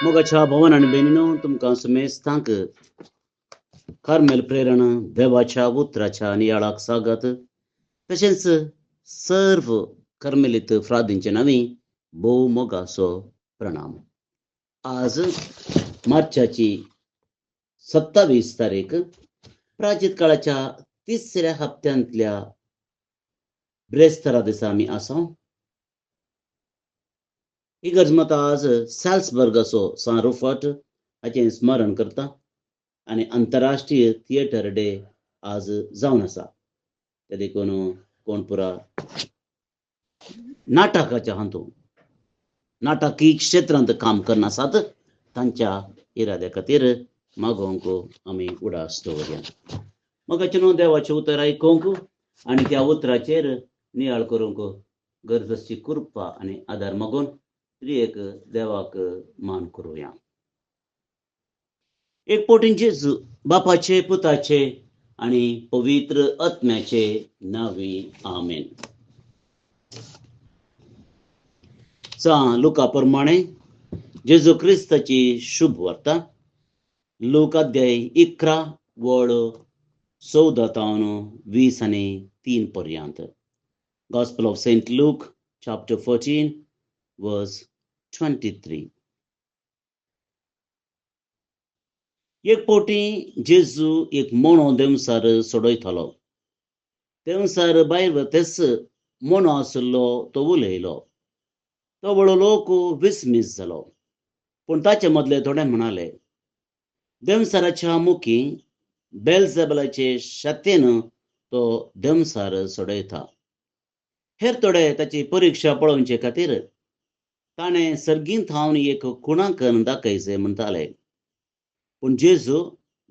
मोगाच्या भवन आणि बेनिनो तुमकां समेस्तांक कार्मेल प्रेरण देवाच्या उतराच्या नियाळाक स्वागत. तशेंच सर्व कार्मेलीत फ्रादींचे नावी भोव मोगाचो प्रणाम. आज मार्चाची 27 तारीख प्राचीन काळाच्या तिसऱ्या हप्त्यांतल्या ब्रेस्तारा दिसा आमी आसा. इगर्ज मत आज सॅल्सबर्गाचो सान रुफर्ट हाचें स्मरण करता आणि आंतरराष्ट्रीय थिएटर डे आज जावन आसा. ते देखून कोण पुरा नाटकाच्या हातूंत नाटकी क्षेत्रांत काम करना आसात तांच्या इराद्या खातीर मागोवंक आमी उडास दवरया. मोगाचें न्हू देवाचें उतर आयकूंक आनी त्या उतराचेर नियाळ करूंक गरजची कृपा आनी आदार मागून त्रिएक देवाक मान करूया. एक पोटीन जेजू बापाचे पुताचे आणि पवित्र आत्म्याचे नावी आमेन. लुका प्रमाणे जेजू क्रिस्ताची शुभ वार्ता. लूक अध्याय 11 वड 14 आणि 3 पर्यंत. Gospel of Saint Luke chapter 14 verse 23. एक पोटी जेजू एक मोणो देंवसार सोडयतालो. देंवसार भायर वतेस मोणो आसलो तो उलयलो. तो वळो लोक विस्मीस जालो. पूण ताचे मदले थोडे म्हणाले, देंवसाराच्या मुखी बेलझेबलाचे शातेन तो देंवसार सोडयता. हेर थोडे ताची परीक्षा पळोवचे खातीर ताणें सर्गींत थावन एक कुणाकन दाखयचे म्हणटाले. पूण जेजू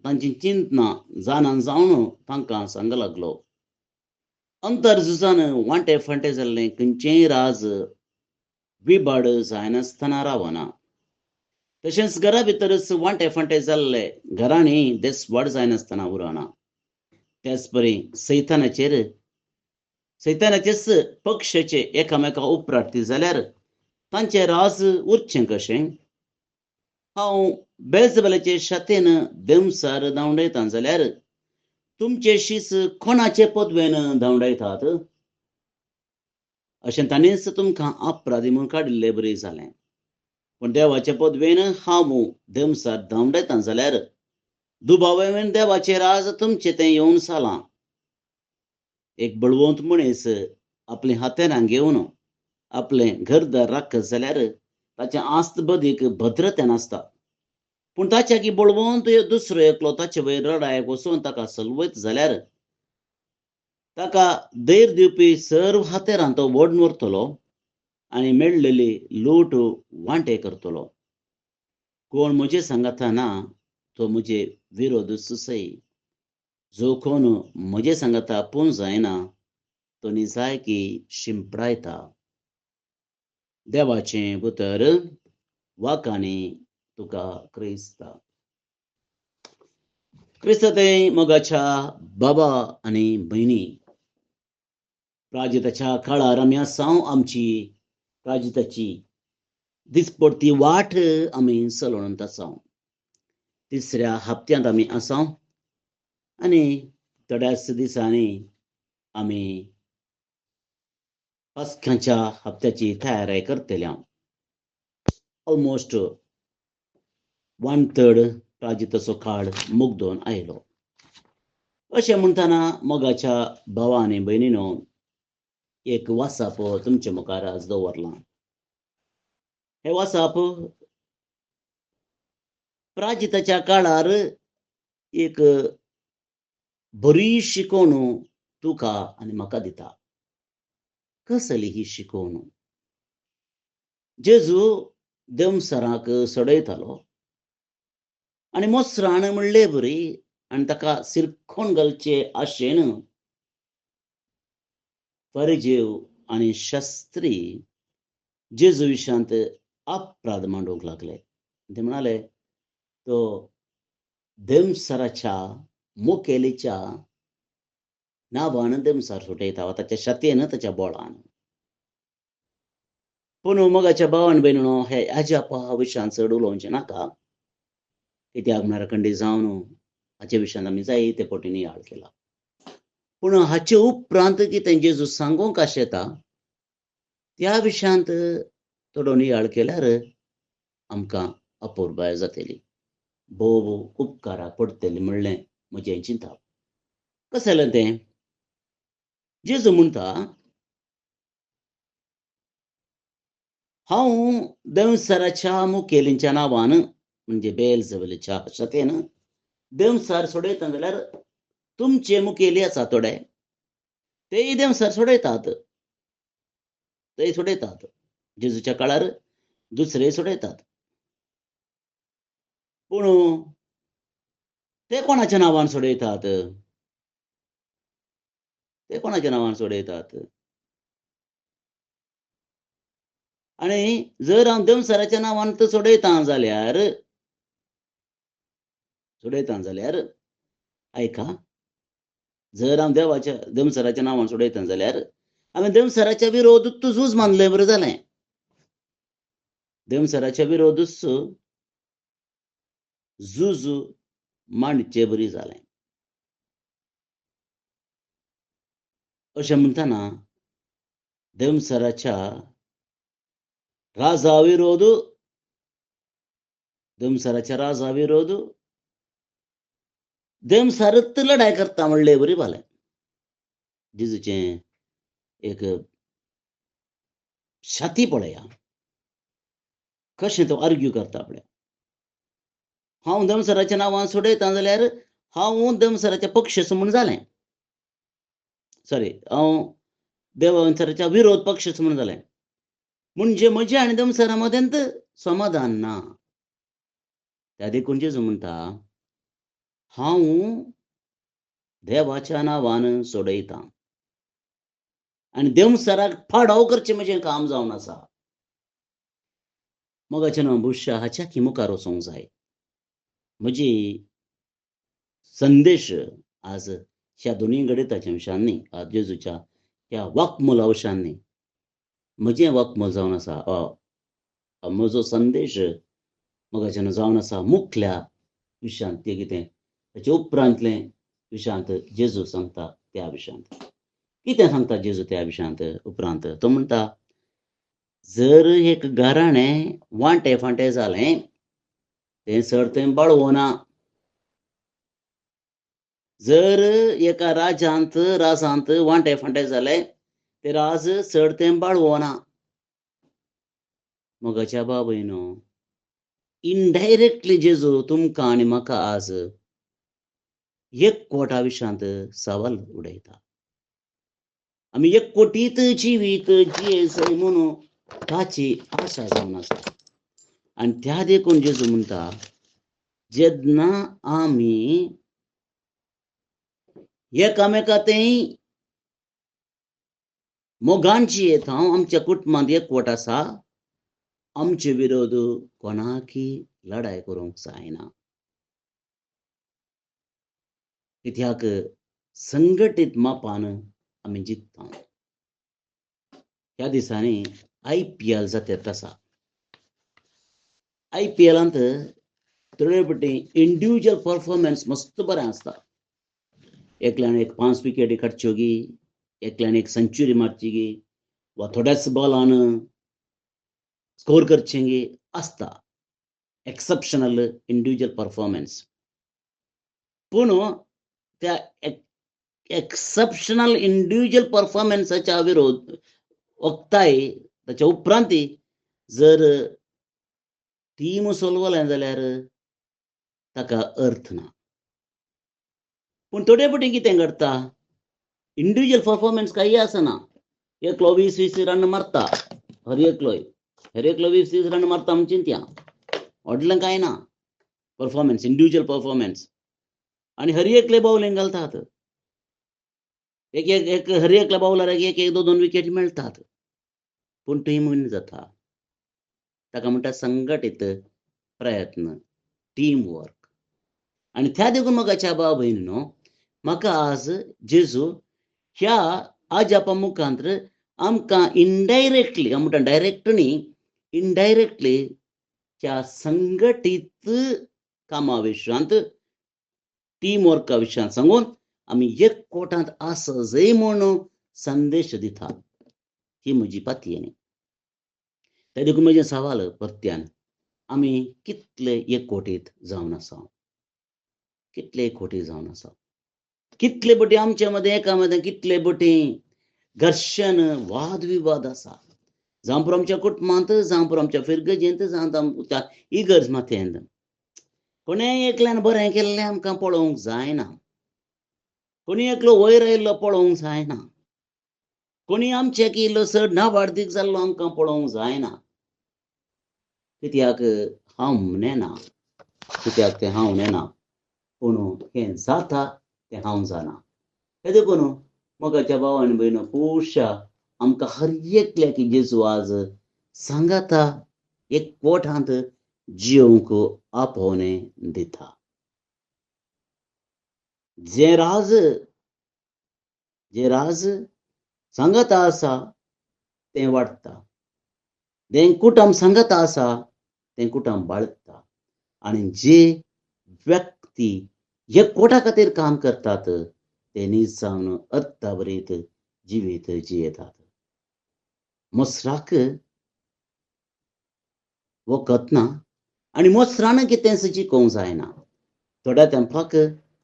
तांची चिंतना जाणां जावन तांकां सांग लागलो, अंतर झुजान वांटे फांटे जाल्लें खंयचेय राज विबाड जायनासतना रावना. तशेंच घरा भितरच वांटे फांटे जाल्ले घरांनी देसवाड जायनासतना उरना. त्याच परी सैतानाचेच पक्षाचे एकामेका उपरार्थी जाल्यार तांचे राज उरचें कशें. हांव बेलझेबलाचे शातेन देंवसार धांवडयता जाल्यार तुमचे शीस कोणाचे पदवेन धांवडयतात? अशें ताणेंच तुमकां अपराधी म्हूण काडिल्लें बरें जालें. पूण देवाचे पदवेन हांव देंवसार धांवडयता जाल्यार दुबावेन देवाचे राज तुमचे तें येवन सालां. एक बळवंत मनीस आपले हातेरां घेवन आपलें घरदार राखत जाल्यार ताचें आस्त बदीक भद्रतेन आसता. पूण ताच्या की बळवंत दुसरो एकलो ताचे वयर रडायक वचून ताका सलवयत जाल्यार ताका दैर दिवपी सर्व हातेरां तो वोडून व्हरतलो आनी मेळ्ळेली लूट वांटे करतलो. कोण म्हजे सांगाता ना तो म्हजे विरोध सुसय. जो कोण म्हजे सांगाता पूण जायना तो निजायकी शिंपडायता. देवाचें उतर वाकांनी तुका क्रिस्ता. क्रिस्ताते मोगाच्या बाबा आनी भयणी, प्राजिताच्या काळार आमी आसा. आमची प्राजिताची दिसपडती वाट आमी चलोवंत आसा. तिसऱ्या हप्त्यांत आमी आसा आनी थोड्याच दिसांनी आमी पास्काच्या हप्त्याची तयारी करतल्या. ऑलमोस्ट 1/3 प्राजिताचो काळ मुगदोन आयलो. अशें म्हणटना मोगाच्या भावा आनी भयणीनो, एक वासाप तुमच्या मुखार आज दवरलां. हे वासाप प्राजिताच्या काळार एक बरी शिकवण तुका आनी म्हाका दिता. कसली ही शिकवण? जेजू देंवसाराक सोडयतालो आनी मोसराण म्हणले बरी आनी ताका सिरखोन घालचे आशेन फरिजेव आनी शास्त्री जेजू विशांत अपराध मांडूंक लागले. ते म्हणाले, तो देंवसाराच्या मुखेलीच्या नांवान देंवसार सोडयता, ताच्या शातेन ताच्या बोळान. पूण मोगाच्या भावान भयणीनो, हे आज्यापा विशयान चड उलोवचें नाका, कित्याक म्हळ्यार खंडीत जावन हाचे विशयान आमी जायते फावटी नियाळ केला. पूण हाचे उपरांत कितें जेजू सांगूंक आशेता त्या विशयांत थोडो नियाळ केल्यार आमकां अपुरबाय जातली, भोव उपकाराक पडटली म्हणलें म्हजें चिंतप. कशें जालें तें? जेजू म्हणटा, हांव देंवसराच्या मुखेलींच्या नांवान म्हणजे बेलझेबूलाच्या शक्तीन देंवसार सोडयता जाल्यार तुमचे मुखेली आसा थोडे, तेय देंवसार सोडयतात. तेय सोडयतात. जेजूच्या काळार दुसरेय सोडयतात. पूण ते कोणाच्या नांवान सोडयतात? ते कोणाच्या नांवान सोडयतात? आनी जर हांव देंवसराच्या नांवान तो सोडयता जाल्यार ऐका, जर हांव देंवसराच्या नांवान सोडयता जाल्यार हांवें देंवसराच्या विरोधांत झूज मारलें बरें जालें. देंवसराच्या विरोधांत झूज मांडचें बरी जालें. अशें म्हणटना देंवसराच्या राजा विरोध देंवसारच लढाय करता म्हणलें बरी जालें. जेजूचें एक छाती पळया, कशें तो आर्ग्यू करता पळय. हांव देंवसराच्या नांवान सोडयता जाल्यार हांव देंवसराच्या पक्षाचो म्हूण जालें. हांव देंवसराच्या विरोध पक्षाचो म्हूण जालें. म्हणजे म्हजे आनी देंवसरा मदेंत समाधान ना. त्या देखून जेजू म्हणटा, हांव देवाच्या नांवान सोडयता आनी देंवसराक फाडव करचें म्हजें काम जावन आसा. मोगाचें न्हू, बुश्य हाच्या की मुखार वचोंक जाय. म्हजी संदेश आज ह्या दोनूय गणिताच्या विशयांनी, आज जेजूच्या ह्या वाक्मोला विशयांनी म्हजें वाक्मोल जावन आसा. म्हजो संदेश मोगाचें जावन आसा मुखल्या विशयांत. तें कितें? ताचे उपरांतलें विशयांत जेजू सांगता त्या विशयांत. कितें सांगता जेजू त्या विशयांत उपरांत? तो म्हणटा, जर एक घराणें वांटें फाटें जालें, तें सर्तें बाळगोना. जर एका राजांत वांटें फाटें जालें, तें राज सर्तें बाळगोना. मोगाच्या भाव भयणो, इनडायरेक्टली जेजू तुमकां आनी म्हाका आज एक कोटा विशयांत सवाल उडयता. आमी एक कोटीत जिवीत जियेसय म्हणून ताची आशा जावन आसा. आनी त्या देखून जेजू म्हणटा, जेन्ना आमी एकामेकांतय मोगान जियेता, आमच्या कुटुंबांत एकवट आसा, आमचे विरोध कोणाकी लढाय करूंक जायना. कित्याक संघटीत मापान आमी जिखता. ह्या दिसांनी IPL जातात आसा. IPLांत थोडे फावटी इंडिव्हिज्युअल परफॉर्मन्स मस्त बरें आसता. एकल्यान एक 5 विकेटी काडच्यो गी, एकल्यान एक सेंच्युरी मारची गी, वा थोड्याच बॉलान स्कोर करचें गी आसता. Exceptional individual performance. पूण त्या एक्सेप्शनल इंडिव्हिज्युअल परफॉर्मन्साच्या विरोध वक्ताय ताच्या उपरांतय जर टीम सोलवलें जाल्यार ताका अर्थ ना. पूण थोडे फावटी कितें घडटा, इंडिव्हिज्युअल परफॉर्मन्स काही आसना. एकलो 20-20 रन मारता, हर एकलो 20-20 रन मारता म्हूण चिंतया, व्हडलें कांय ना परफॉर्मन्स, इंडिव्हिज्युअल परफॉर्मन्स. आनी हर एकले बावलिंग घालतात. एक हर एकल्या बावलराक एक 2 विकेटी मेळटात. पूण टीम विन जाता. ताका म्हणटा संघटीत प्रयत्न, टीम वर्क. आनी त्या देखून मोगाच्या भाव भयणीनो, म्हाका आज जेजू ह्या आजापा मुखांतर आमकां इनडायरेक्टली, हांव म्हणटा डायरेक्ट न्ही, इनडायरेक्टली त्या संघटीत कामा विशयांत, टीम वर्का विशयांत सांगून आमी एकवटांत आसजय म्हणून संदेश दिता. ही म्हजी पातयेणी. ते देखून म्हजें सवाल परत्यान, आमी कितले एकवटीत जावन आसा? कितले एकवटीत जावन आसा? कितले बटी आमच्या मदें एका मदें कितले बटी घर्शण, वाद विवाद आसा? जावं पुरो आमच्या कुटुंबांत, जावं पुरो आमच्या फिरगजेंत, जावं आमच्या इगर्ज माथ्यांत. कोणेय एकल्यान बरें केल्लें आमकां पळोवंक जायना. कोणी एकलो वयर आयिल्लो पळोवंक जायना. कोणी आमच्याक इल्लो चड नावाडीक जाल्लो आमकां पळोवंक जायना. कित्याक हांव म्हणना, कित्याक तें हांव म्हणना, पूण हें जाता तें हांव जाणा. हे देखून मोगाच्या भाव आनी भयणो, खुबशा आमकां हर एकल्याक जेजू आज सांगाता एकवटांत जियोंक आपोवणें दिता. जे राज सांगाता आसा तें वाडटा. जें कुटुंब सांगाता आसा तें कुटुंब बाळगता. आनी जे व्यक्ती एकवटा खातीर काम करतात ते नीज जावन अर्थभरीत जिवीत जियेतात. मोसराक वखद ना आनी मोसरान कितें जिखोवंक जायना. थोड्या तेंपाक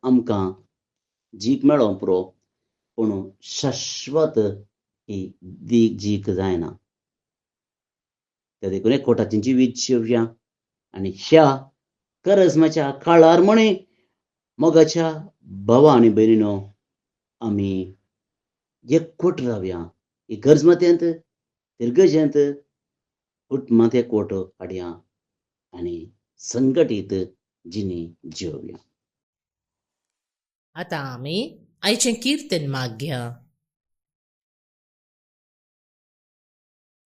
आमकां जीख मेळोवंक पुरो, पूण शाश्वत ही जीख जायना. ते देखून एकवटाचें जिवीत जियोवया. आनी ह्या करजमाच्या काळार म्हणे मोगाच्या भावा आनी भयणीनो, आमी एकवट रावया. इगर्जमात्यांत, फिरगजेंत, कुटुंबांत एकवट हाडया आनी संघटीत जिणी जियोवया. आतां आमी आयचें किर्तन मागया.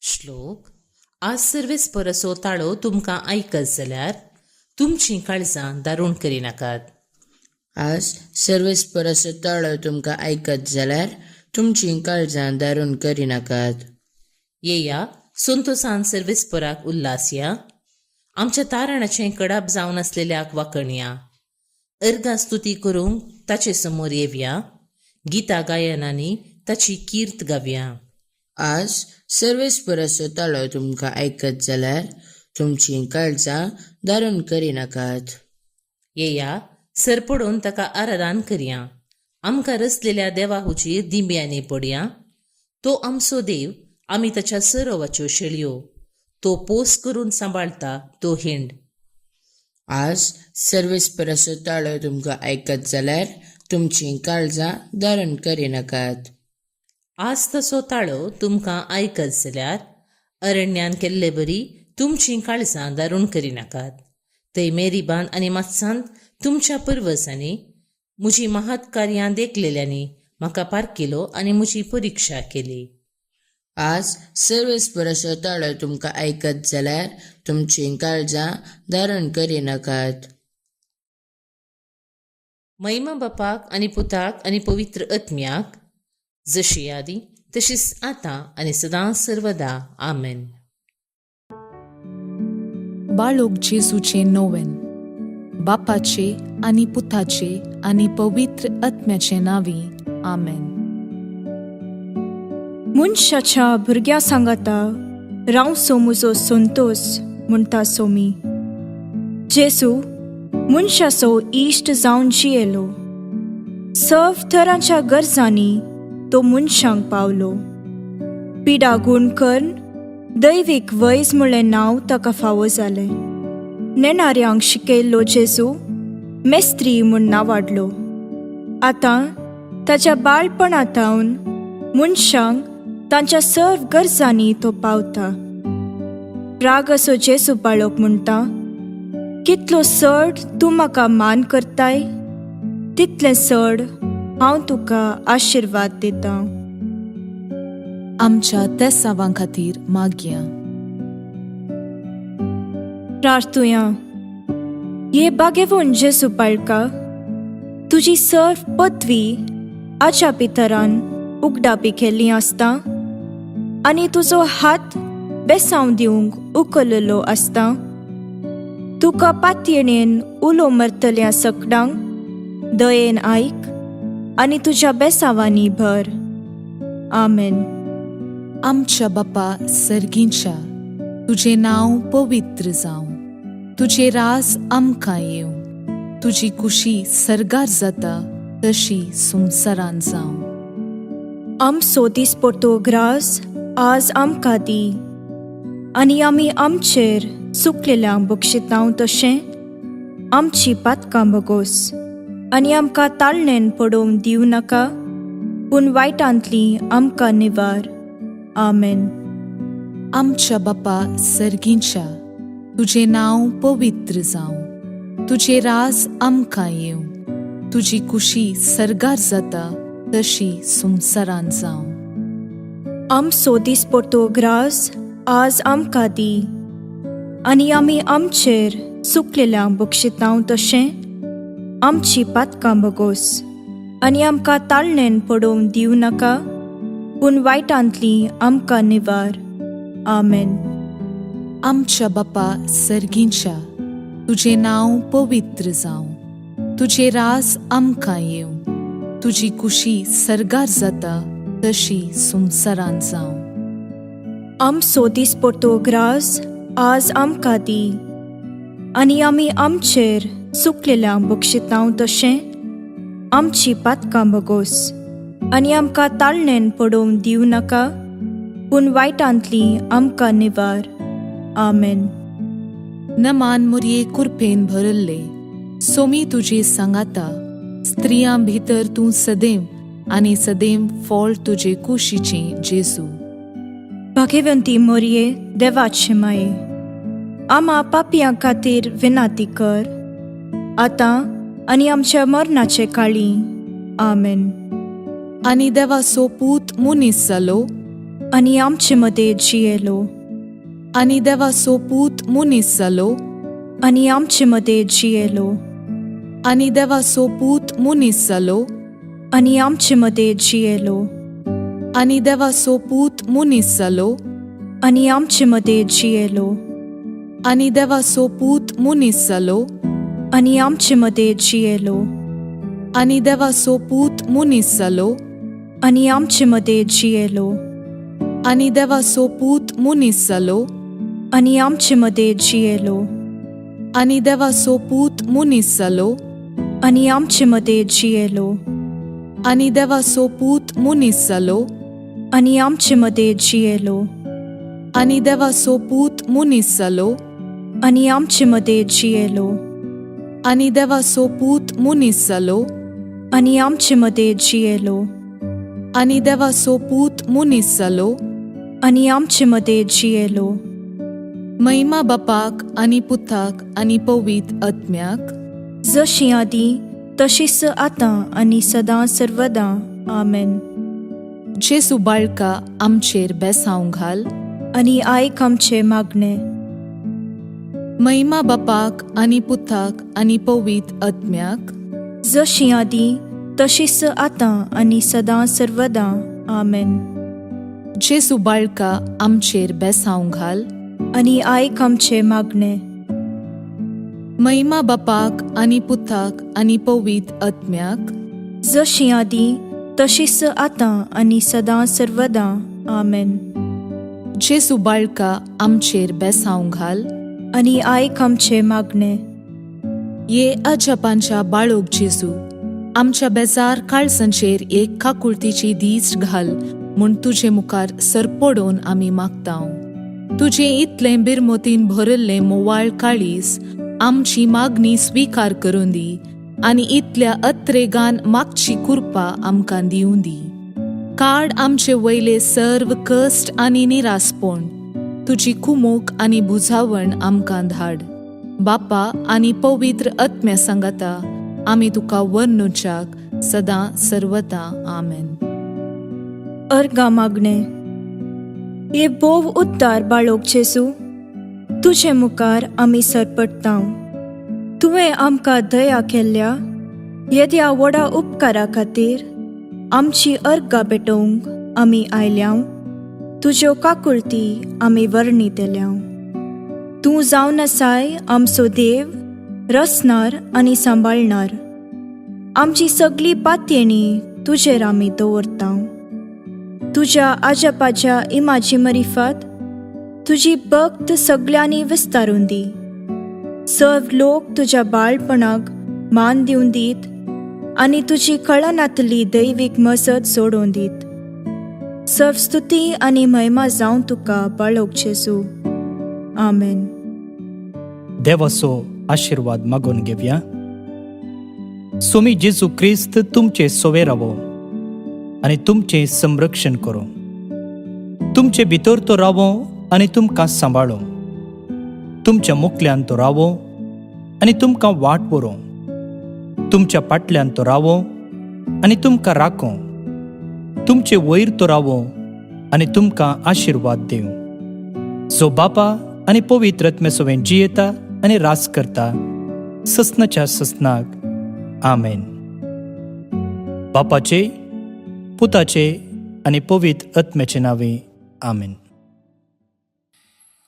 श्लोक. आज सर्वेस परसो ताळो तुमकां आयकत जाल्यार तुमचीं काळजां दारूण करिनाकात. आज सर्वेस परसो ताळो तुमकां आयकत जाल्यार तुमचीं काळजां दारूण करिनाकात. येया संतोसान सर्वेस्पराक उल्हास या. आमच्या तारणाचें कडाप जावन आसलेल्याक वाखणया. अर्गां स्तुती करूंक ताचे समोर येवया. गितां गायनांनी ताची कीर्त गावया. आज सर्वेस परसो ताळो तुमकां आयकत जाल्यार तुमचीं काळजां दारूण करिनाकात. येया सरपडून ताका आराधन करया. आमकां रचलेल्या देवाहुचेर दिंब्यांनी पडया. तो आमचो देव, आमी ताच्या सरोवाच्यो शेळयो. तो पोस करून सांबाळता तो हिंड. आज सर्वेस परसो ताळो तुमकां आयकत जाल्यार तुमचीं काळजां दारूण करिनाकात. आज तसो ताळो तुमकां आयकत जाल्यार अरण्यान केल्ले बरी तुमचीं काळजां दारूण करिनाकात. थंय मेरीबान आनी मात्सांत तुमच्या पर्वसांनी म्हजी महत् कार्यां देखलेल्यांनी म्हाका पारकिलो आनी म्हजी परिक्षा केली. आज सर्वेस परसो ताळो तुमकां आयकत जाल्यार तुमचीं काळजां दारूण करिनाकात. महिमा बापाक आनी पुताक आनी पवित्र आत्म्याक, जशी आदी तशीच आतां आनी सदां सर्वदा. आमेन. बाळोक जेजूचे नोवेन. बापाचे आनी पुताचे आनी पवित्र आत्म्याचे नांवी. आमेन. मनशाच्या भुरग्या सांगाता रावसो म्हजो संतोष म्हणटा सोमी. जेजू मनशाचो इश्ट जावन जियेलो. सर्व तरांच्या गरजांनी तो मनशांक पावलो. पिडा गूण करून दैवीक वैज म्हणलें नांव ताका फावो जालें. नेणाऱ्यांक शिकयल्लो जेजू मेस्त्री म्हूण नांवाडलो. आतां ताच्या बाळपणांतावन मनशांक तांच्या सर्व गरजांनी तो पावता. राग असो जेजू बाळोक म्हणटा, कितलो चड तूं म्हाका मान करताय, तितलें चड हांव तुका आशिर्वाद दितां. आमच्या तेसावां खातीर मागया. प्रार्थुया. ये बागेवून जेजू बाळका, तुजी सर्व पदवी आच्या पितरान उगडापी केल्ली आसता. आनी तुजो हात बेसांव दिवंक उखललो आसता तुका पातयेणेन उलो मरतल्या सकडांक दयेन आयक आनी तुज्या बेसांवांनी भर. आमेन. आमच्या बापा सर्गींच्या, तुझे नांव पवित्र जावं, तुझे रास आमकां येवं, तुजी कुशी सर्गार जाता तशी संवसारान जावं. आमचो दिसपडटो ग्रास आज आमकां दी आनी आमी आमचेर चुकलेल्यांक बक्षितांव तशें आमची पातकां बगोस आनी आमकां ताळणेन पडोवंक दिवं नाका पूण वायटांतली आमकां निवार. आमेन. आमच्या बापा सर्गींच्या, तुझे नांव पवित्र जावं, तुझे रास आमकां येवं, तुजी कुशी सर्गार जाता तशी संवसारान जावं. आमचो दिसपडटो ग्रास आज आमकां दी आनी आमी आमचेर चुकलेल्यांक बक्षितांव तशें आमची पातकां बगोस आनी आमकां ताळणेन पडोवंक दिवं नाका पूण वायटांतली आमकां निवार. आमेन. आमच्या बापा सर्गींच्या, तुझे नांव पवित्र जावं, तुझे रास आमकां येवं, तुजी कुशी सर्गार जाता तशी संवसारान जावं. आमचो दिसपडटो ग्रास आज आमकां दी आनी आमी आमचेर चुकलेल्यांक बक्षितांव तशें आमची पातकां बगोस आनी आमकां ताळणेन पडोवंक दिवं नाका पूण वायटांतली आमकां निवार. आमेन. नमान मुरये कुरपेन भरल्ले, सोमी तुजे सांगाता, स्त्रियां भितर तूं सदैव आनी सदैव फळ तुजे कुशीचे जेजू. भाग्यवंती मोरये, देवाचे माये, आम्हा पापियां खातीर विनाती कर, आतां आनी आमच्या मरणाचे काळी. आमेन. आनी देवाचो पूत मुनीस जालो आनी आमचे मदें जियेलो. आनी देवाचो पूत मुनीस जालो आनी आमचे मदें जियेलो. आनी देवाचो पूत मुनीस जालो आनी आमचे मदें जियेलो. आनी देवाचो पूत मुनीस जालो आनी आमचे मदें जियेलो. आनी देवाचो पूत मुनीस जालो आनी आमचे मदें जियेलो. आनी देवाचो पूत मुनीस जालो आनी आमचे मदें जियेलो. आनी देवाचो पूत मुनीस जालो आनी आमचे मदें जियेलो. आनी देवाचो पूत मुनीस जालो आनी आमचे मदें जियेलो. आनी देवाचो पूत मुनीस जालो आनी आमचे मदें जियेलो. आनी देवाचो पूत मुनीस जालो आनी आमचे मदें जियेलो. आनी देवाचो पूत मुनीस जालो आनी आमचे मदें जियेलो. आनी देवाचो पूत मुनीस जालो आनी आमचे मदें जियेलो. महिमा बापाक आनी पुताक आनी पवित्र आत्म्याक, जशी आदी तशीच आतां आनी सदां सर्वदां. आमेन. जेजू बाळका आमचेर बेसांव घाल आनी आयक आमचे मागणे. महिमा बापाक आनी पुताक आनी पवित्र आत्म्याक, जशी आदी तशीच आतां आनी सदां सर्वदां. आमेन. जेजू बाळका आमचेर बेसांव घाल आनी आयक आमचे मागणे. महिमा बापाक आनी पुताक आनी पवित्र आत्म्याक, जशी आदी तशीच आतां आनी सदां सर्वदां. आमेन. जेजू बाळका आमचेर बेसांव घाल आनी आयक आमचे मागणे. ये अजापांच्या बाळोक जेजू, आमच्या बेजार काळजांचेर एक काकुळतीची दीस घाल म्हूण तुजे मुखार सरपडोवन आमी मागतांव. तुजे इतले बिरमोतीन भरल्ले मोवाळ काळीस आमची मागणी स्वीकार करून दी आनी इतल्या अत्रेगान मागची कृपा आमकां दिवं दी. काड आमचे वयले सर्व कश्ट आनी निरासपण, तुजी कुमूक आनी बुजावण आमकां धाड. बापा आनी पवित्र आत्म्या सांगाता आमी तुका वर्णुच्याक सदां सर्वदां. आमेन. अर्गा मागणे. ये बोव उद्दार बाळोक जेजू, तुजे मुखार आमी सरपडटांव. तुवें आमकां दया केल्ल्या येद्या व्हडा उपकारा खातीर आमची अर्गां भेटोवंक आमी आयल्याव. तुज्यो काकुळती आमी वर्णितल्या. तूं जावन आसाय आमचो देव, रचणार आनी सांबाळणार. आमची सगळी पातयेणी तुजेर आमी दवरता. तुज्या आजपाच्या इमाची मरिफत तुजी भक्त सगळ्यांनी विस्तारून दी. सर्व लोक तुज्या बाळपणाक मान दिवन दीत आनी तुजी कळनातली दैवीक मजत सोडून दीत. सर्व स्तुती आनी महिमा जावन तुका बाळोक जेजू. आमेन. देवाचो आशीर्वाद मागून घेवया. स्वामी जेजू क्रिस्त तुमचे सोवे रावो आनी तुमचे संरक्षण करो. तुमचे भितर तो रावो आनी तुमकां सांबाळो. तुमच्या मुखल्यान तो रावो आनी तुमकां वाट व्हरो. तुमच्या फाटल्यान तो रावो आनी तुमकां राखो. तुमचे वयर तो रावो आनी तुमकां आशीर्वाद दिवं. जो बापा आनी पवित्र आत्मे सोबेन जियेता आनी रास करता ससनाच्या ससनाक. आमेन. बापाचे, पुताचे आनी पवित्र आत्म्याचे नावे. आमेन.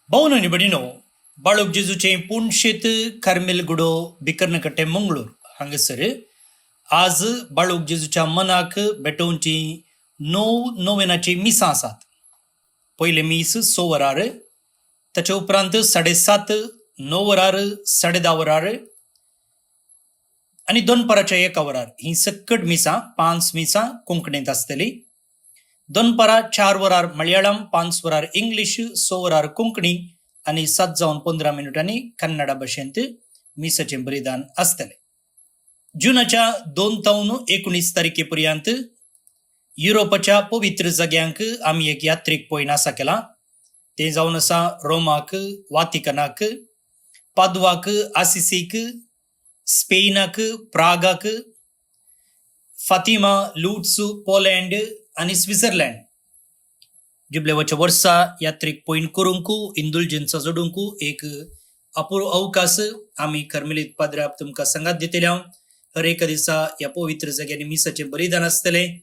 भाऊन आनी भयणीनो, बाळोक जेजूचे पुणशेत कार्मेल गुडो बिकर्णकट्टे मंगळूर हांगासर आज बाळोक जेजूच्या मनाक भेटोवची 9 नोवेनाची मिसां आसात. पयले मीस 6 वरार, ताचे उपरांत 7:30, 9 वरार, 10:30 वरार आनी दनपाराच्या 1 वरार. ही सकट मिसां 5 मिसां कोंकणींत आसतली. दनपारा 4 वरार मलयाळम, 5 वरार इंग्लीश, 6 वरार कोंकणी आनी 7:15 कन्नडा भाशेंत मिसाचे बलिदान आसतले. जुनाच्या 2 ते 19 तारखेपर्यंत युरोपाच्या पवित्र जाग्यांक आमी एक यात्रेक पळोवन आसा केला. ते जावन आसा रोमाक, वातिकनाक, पादवाक, आसिसीक, स्पेनाक, प्रागाक, फातिमा, लुट्स, पोलंड आनी स्वित्झर्लंड. जिबलेवाच्या वर्सा यात्रेक पॉइंट करूंक इंदुलजन्सा जोडूंक एक अपुरो अवकाश आमी कर्मेलीत पाद्र्याक तुमकां संगात दितल्या. हर एका दिसा ह्या पवित्र जाग्यांनी मिसाचे बलिदान आसतले.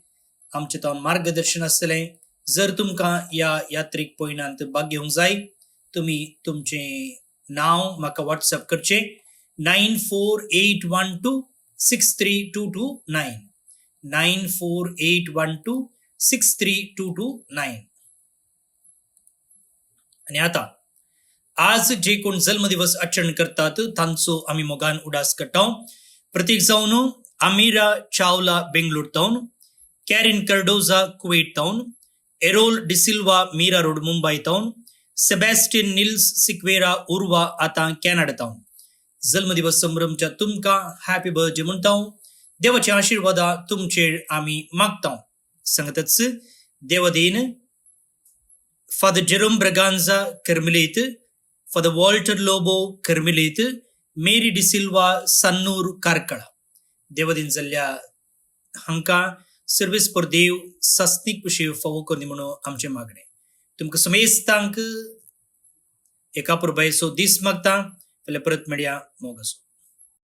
आमचे तावन मार्गदर्शन आसतले. जर तुमकां ह्या यात्रेक पॉइंटांत भाग घेवंक जाय, तुमी तुमचे नांव म्हाका व्हॉट्सअप करचे 9481263229 9481263229. आणि आता आज जे कोण जन्मदिवस आचरण करतात तांचो आमी मोगान उडास करता. प्रतीक जावन आमिरा चावला बेंगलोर तावन, कॅरिन कार्डोजा कुवेट तावन, एरोल डिसिल्वा मीरा रोड मुंबई तावन, सेबॅस्टियन निल्स सिक्वेरा उर्वा आतां कॅनडा तावन जन्मदिवस संभ्रमच्या तुमकां हॅपी बर्थडे म्हणटा. देवाचे आशीर्वादा तुमचेर आमी मागता. सांगतच देवदेन फादर जेरोम ब्रगांजा कर्मेलीत, फादर वॉल्टर लोबो कर्मेलीत, मेरी डिसिल्वा सन्नूर कारकळा. देवदीन जाल्ल्या हांकां सर्वीस पर देव सस्तीक पिशे फावो करनी म्हणून आमचे मागणे. तुमकां समेस्तांक एका पुरबायचो दीस मागता. परत मेळया. मोग आसूं.